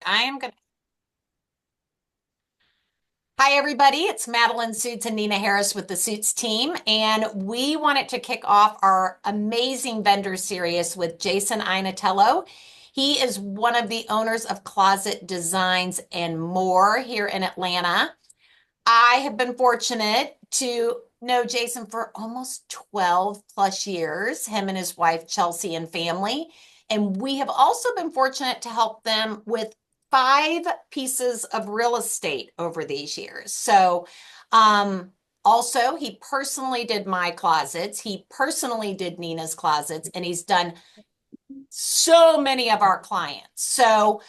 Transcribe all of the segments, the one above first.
I am going to. Hi, everybody. It's Madalyn Suits and Nina Harris with the Suits team. And we wanted to kick off our amazing vendor series with Jason Ianitello. He is one of the owners of Closet Designs and More here in Atlanta. I have been fortunate to know Jason for almost 12 plus years, him and his wife, Chelsea, and family. And we have also been fortunate to help them with five pieces of real estate over these years. Um, also, he personally did my closets, he personally did Nina's closets, and he's done so many of our clients. So,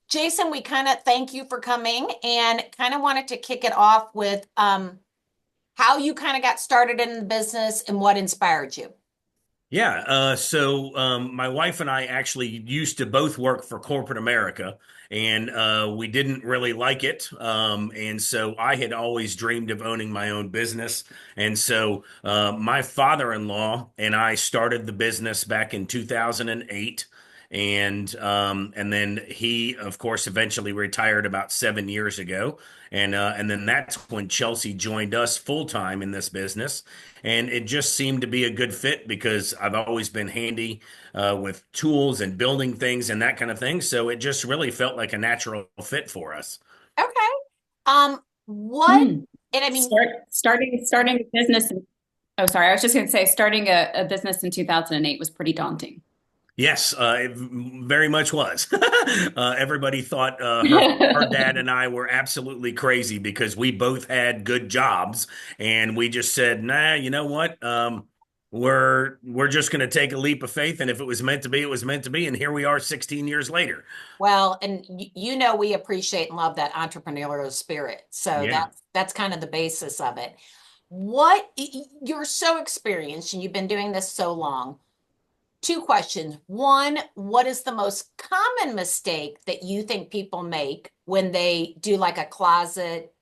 Jason, we kind of thank you for coming and kind of wanted to kick it off with how you kind of got started in the business and what inspired you. Yeah, my wife and I actually used to both work for corporate America, and we didn't really like it. And so I had always dreamed of owning my own business. And so my father-in-law and I started the business back in 2008. And then he, of course, eventually retired about 7 years ago. And then that's when Chelsea joined us full time in this business. And it just seemed to be a good fit because I've always been handy with tools and building things and that kind of thing. So it just really felt like a natural fit for us. Okay. What, Hmm. and I mean, Starting a business. Oh, sorry. I was just going to say starting a business in 2008 was pretty daunting. Yes, it very much was. Everybody thought her dad and I were absolutely crazy because we both had good jobs, and we just said, "Nah, you know what? We're just going to take a leap of faith, and if it was meant to be, it was meant to be." And here we are, 16 years later. well, and you know we appreciate and love that entrepreneurial spirit. So Yeah. that's kind of the basis of it. What you're so experienced and you've been doing this so long. Two questions. One, what is the most common mistake that you think people make when they do like a closet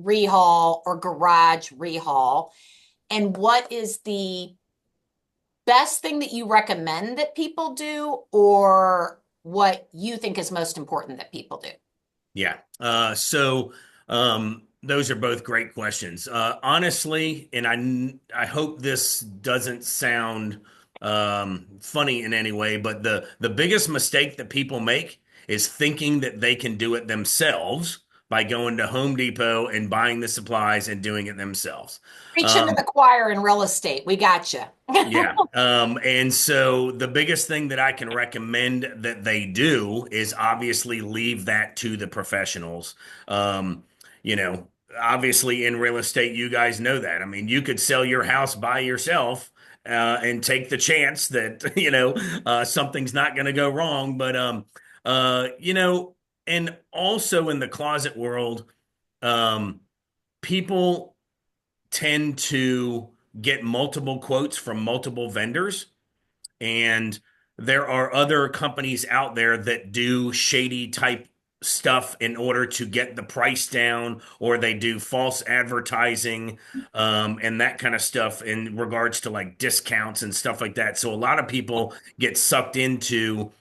rehaul or garage rehaul? And what is the best thing that you recommend that people do, or what you think is most important that people do? Yeah. Those are both great questions. Honestly, and I hope this doesn't sound funny in any way, but the biggest mistake that people make is thinking that they can do it themselves by going to Home Depot and buying the supplies and doing it themselves. Preaching to Um, the choir in real estate. We got you. yeah. And so the biggest thing that I can recommend that they do is obviously leave that to the professionals. Um, you know, Obviously in real estate, you guys know that. I mean, you could sell your house by yourself, and take the chance that, something's not going to go wrong. Uh, you know, and also in the closet world, um, people tend to get multiple quotes from multiple vendors. And there are other companies out there that do shady type stuff in order to get the price down, or they do false advertising, and that kind of stuff in regards to like discounts and stuff like that. So a lot of people get sucked into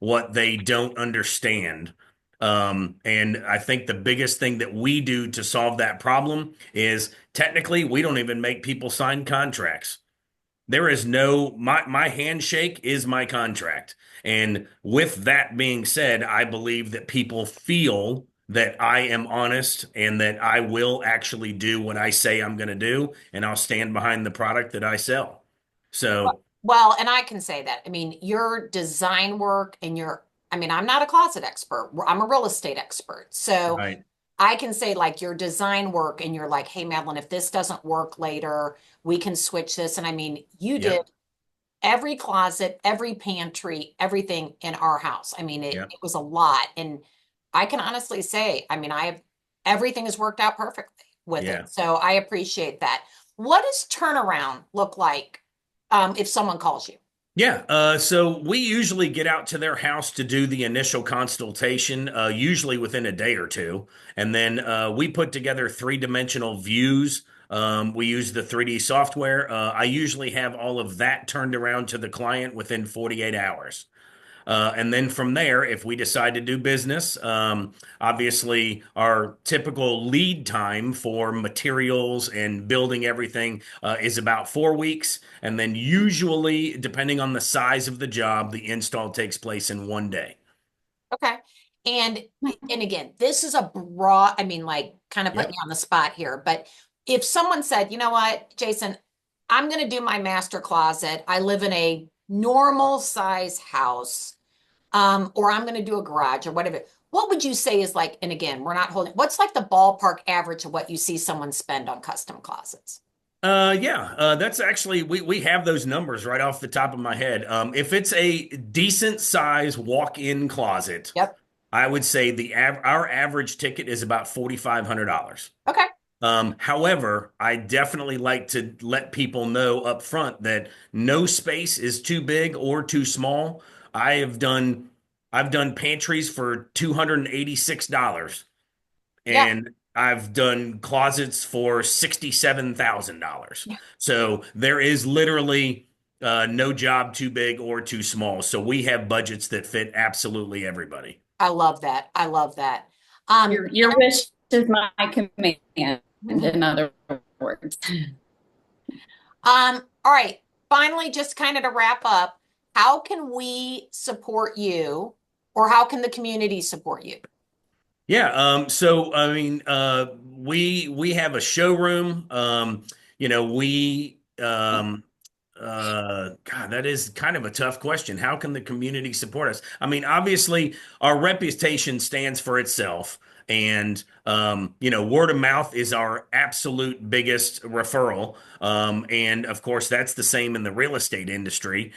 what they don't understand. And I think the biggest thing that we do to solve that problem is technically we don't even make people sign contracts. There is no my handshake is my contract. And with that being said, I believe that people feel that I am honest and that I will actually do what I say I'm going to do, and I'll stand behind the product that I sell. So, Well, and I can say that. I mean, your design work and I mean, I'm not a closet expert. I'm a real estate expert. So right. I can say like your design work and you're like, hey, Madeline, if this doesn't work later, we can switch this. And I mean, you did Yep. every closet, every pantry, everything in our house. I mean, Yep. it was a lot. And I can honestly say, I mean, everything has worked out perfectly with it. Yeah. So I appreciate that. What does turnaround look like if someone calls you? Yeah, so we usually get out to their house to do the initial consultation, usually within a day or two. And then we put together three-dimensional views. We use the 3D software. I usually have all of that turned around to the client within 48 hours. And then from there, if we decide to do business, obviously our typical lead time for materials and building everything is about 4 weeks. And then usually, depending on the size of the job, the install takes place in one day. Okay. And and again, this is a broad, I mean, like kind of putting Yep. you on the spot here, but if someone said, you know what, Jason, I'm going to do my master closet. I live in a normal size house, or I'm going to do a garage or whatever. What would you say is like, and again, we're not holding, what's like the ballpark average of what you see someone spend on custom closets? Yeah, that's actually we have those numbers right off the top of my head. If it's a decent size walk-in closet, Yep. I would say our average ticket is about $4,500. Okay. However, I definitely like to let people know up front that no space is too big or too small. I have done I've done pantries for $286 Yeah. and I've done closets for $67,000. So there is literally no job too big or too small. So we have budgets that fit absolutely everybody. I love that. I love that. Um, Your wish is my command, in other words. all right. Finally, just kind of to wrap up, how can we support you or how can the community support you? Yeah, so I mean, we have a showroom. We God, that is kind of a tough question. How can the community support us? I mean, obviously, our reputation stands for itself, and word of mouth is our absolute biggest referral. And of course, that's the same in the real estate industry.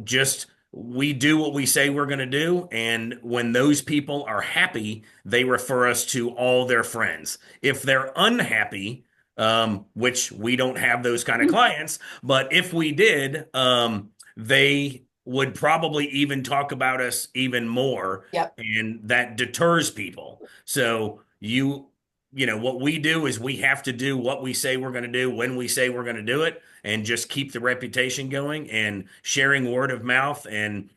Just we do what we say we're going to do. And when those people are happy, they refer us to all their friends. If they're unhappy, which we don't have those kind of clients, but if we did, they would probably even talk about us even more, Yep. and that deters people. So what we do is we have to do what we say we're going to do when we say we're going to do it, and just keep the reputation going and sharing word of mouth and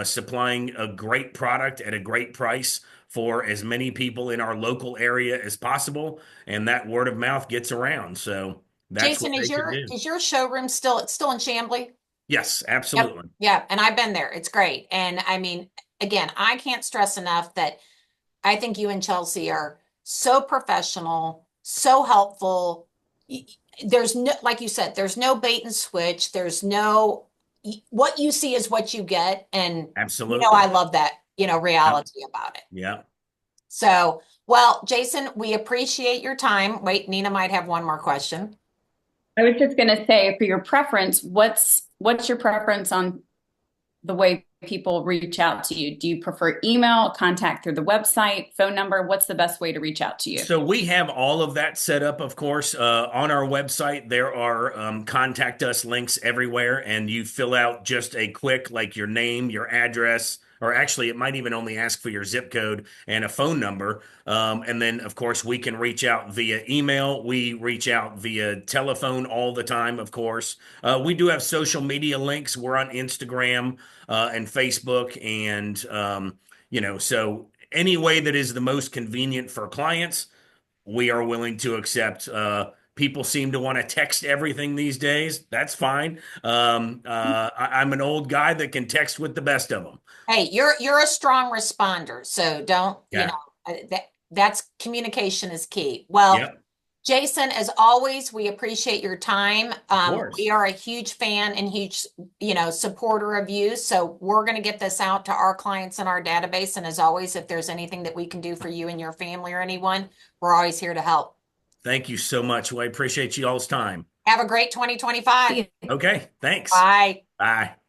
supplying a great product at a great price for as many people in our local area as possible, and that word of mouth gets around. So that's what Jason, they can do. is your showroom still it's still in Chamblee? Yes, Yep. absolutely. Yeah. And I've been there. It's great. And I mean, again, I can't stress enough that I think you and Chelsea are so professional, so helpful. There's no, like you said, there's no bait and switch. There's no, what you see is what you get. And, I Absolutely. love that, Yep. reality about it. Yeah. So, well, Jason, we appreciate your time. Wait, Nina might have one more question. I was just going to say, for your preference, what's your preference on the way people reach out to you? Do you prefer email, contact through the website, phone number? What's the best way to reach out to you? So we have all of that set up, of course, on our website. There are contact us links everywhere, and you fill out just a quick, like your name, your address, or actually, it might even only ask for your zip code and a phone number. And then, of course, we can reach out via email. We reach out via telephone all the time, of course. We do have social media links. We're on Instagram and Facebook, and so any way that is the most convenient for clients, we are willing to accept. People seem to want to text everything these days. That's fine. I'm an old guy that can text with the best of them. Hey, you're a strong responder, so don't, Yeah. that's communication is key. Well, Yep. Jason, as always, we appreciate your time. Of We course. are a huge fan and huge, supporter of you. So we're going to get this out to our clients in our database. And as always, if there's anything that we can do for you and your family or anyone, we're always here to help. Thank you so much. Well, I appreciate you all's time. Have a great 2025. See you. Okay. Thanks. Bye. Bye.